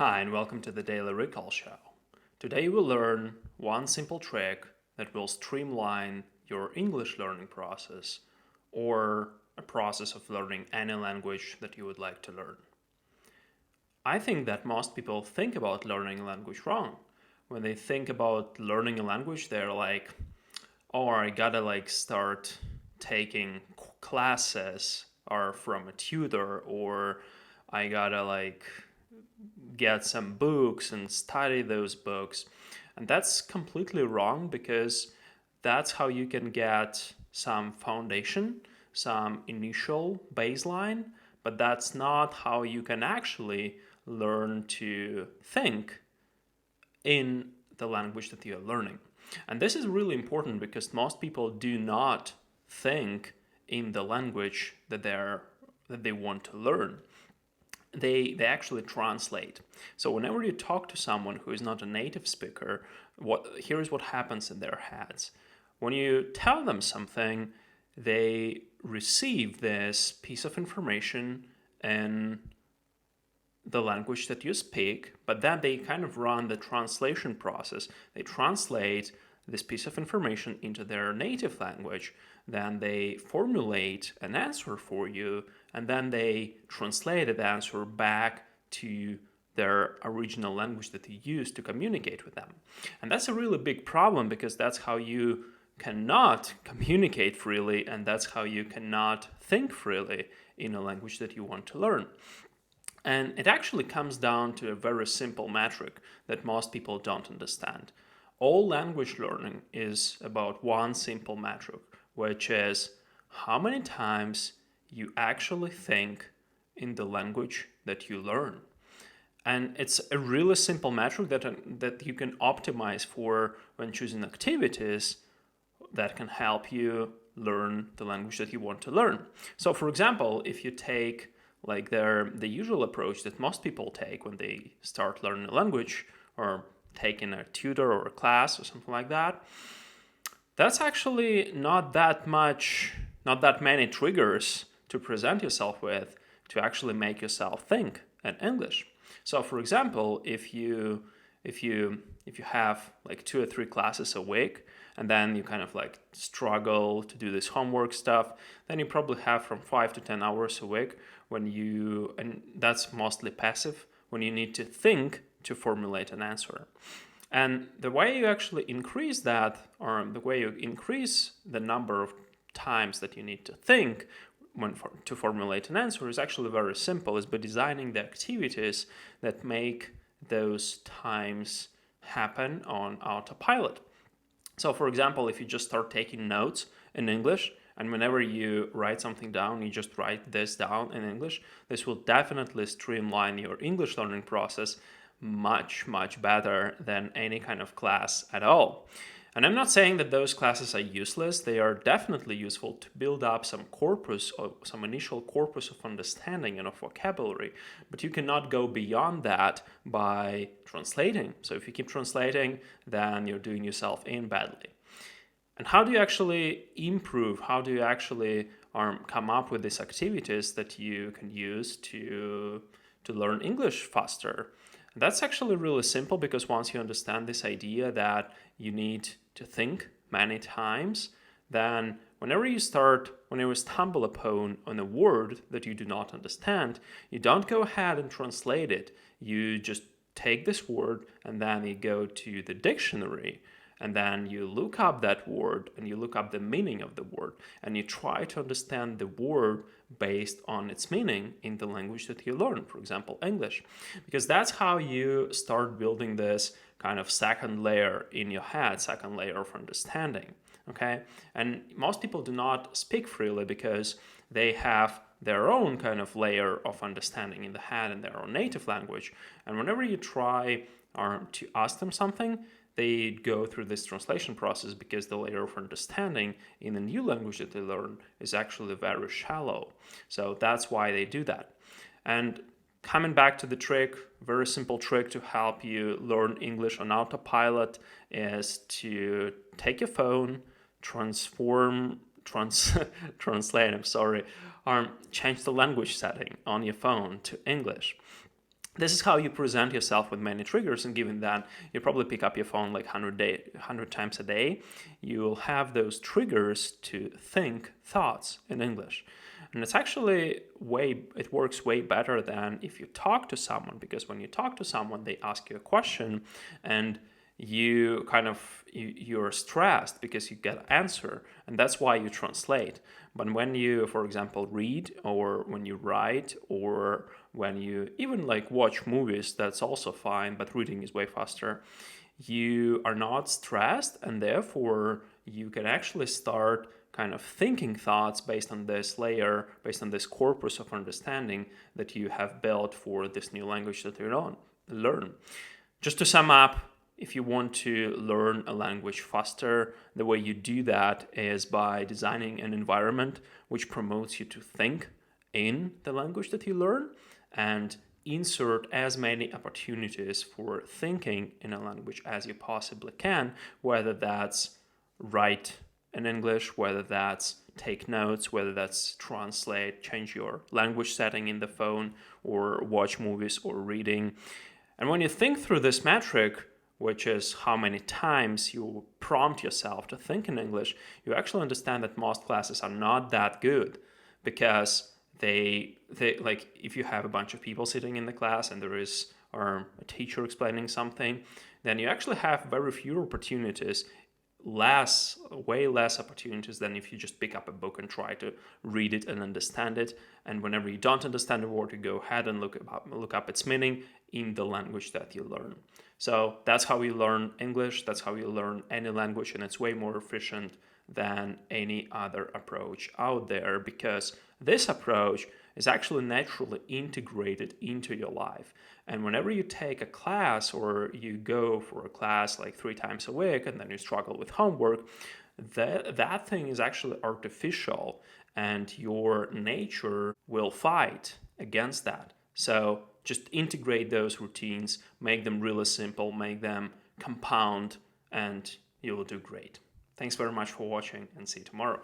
Hi, and welcome to the Daily Recall Show. Today we'll learn one simple trick that will streamline your English learning process or a process of learning any language that you would like to learn. I think that most people think about learning a language wrong. When they think about learning a language, they're like, oh, I gotta start taking classes or from a tutor, or I gotta get some books and study those books. And that's completely wrong because that's how you can get some foundation, some initial baseline, but that's not how you can actually learn to think in the language that you're learning. And this is really important because most people do not think in the language that they want to learn. They actually translate. So whenever you talk to someone who is not a native speaker, here's what happens in their heads. When you tell them something, they receive this piece of information in the language that you speak, but then they kind of run the translation process. They translate this piece of information into their native language, then they formulate an answer for you, and then they translate that answer back to their original language that you use to communicate with them. And that's a really big problem because that's how you cannot communicate freely, and that's how you cannot think freely in a language that you want to learn. And it actually comes down to a very simple metric that most people don't understand. All language learning is about one simple metric, which is how many times you actually think in the language that you learn. And it's a really simple metric that you can optimize for when choosing activities that can help you learn the language that you want to learn. So for example, if you take the usual approach that most people take when they start learning a language or taking a tutor or a class or something like that, that's actually not that many triggers to present yourself with to actually make yourself think in English. So for example, if you have like 2 or 3 classes a week, and then you kind of struggle to do this homework stuff, then you probably have from 5 to 10 hours a week and that's mostly passive, when you need to think to formulate an answer. And the way you actually increase that, or the way you increase the number of times that you need to think to formulate an answer, is actually very simple. Is by designing the activities that make those times happen on autopilot. So for example, if you just start taking notes in English, and whenever you write something down, you just write this down in English, this will definitely streamline your English learning process much, much better than any kind of class at all. And I'm not saying that those classes are useless. They are definitely useful to build up some corpus, or some initial corpus of understanding and of vocabulary. But you cannot go beyond that by translating. So if you keep translating, then you're doing yourself in badly. And how do you actually improve? How do you actually come up with these activities that you can use to learn English faster? That's actually really simple, because once you understand this idea that you need to think many times, then whenever you stumble upon a word that you do not understand, you don't go ahead and translate it. You just take this word and then you go to the dictionary, and then you look up that word and you look up the meaning of the word, and you try to understand the word based on its meaning in the language that you learn, for example, English. Because that's how you start building this kind of second layer in your head, second layer of understanding, okay? And most people do not speak freely because they have their own kind of layer of understanding in the head in their own native language. And whenever you try to ask them something, they go through this translation process because the layer of understanding in the new language that they learn is actually very shallow. So that's why they do that. And coming back to the trick, very simple trick to help you learn English on autopilot is to take your phone, translate, change the language setting on your phone to English. This is how you present yourself with many triggers, and given that you probably pick up your phone like 100 times a day, you'll have those triggers to think thoughts in English. And it's actually it works way better than if you talk to someone, because when you talk to someone, they ask you a question and you're stressed because you get an answer, and that's why you translate. But when you, for example, read, or when you write, or when you even like watch movies, that's also fine, but reading is way faster. You are not stressed, and therefore you can actually start kind of thinking thoughts based on this layer, based on this corpus of understanding that you have built for this new language that you learn. Just to sum up, if you want to learn a language faster, the way you do that is by designing an environment which promotes you to think in the language that you learn, and insert as many opportunities for thinking in a language as you possibly can, whether that's write in English, whether that's take notes, whether that's translate, change your language setting in the phone, or watch movies or reading. And when you think through this metric, which is how many times you prompt yourself to think in English, you actually understand that most classes are not that good, because they like, if you have a bunch of people sitting in the class and there is a teacher explaining something, then you actually have very few opportunities, way less opportunities than if you just pick up a book and try to read it and understand it. And whenever you don't understand a word, you go ahead and look up its meaning in the language that you learn. So that's how you learn English, that's how you learn any language, and it's way more efficient than any other approach out there, because this approach is actually naturally integrated into your life. And whenever you take a class, or you go for a class like 3 times a week and then you struggle with homework, that thing is actually artificial, and your nature will fight against that. So just integrate those routines, make them really simple, make them compound, and you will do great. Thanks very much for watching, and see you tomorrow.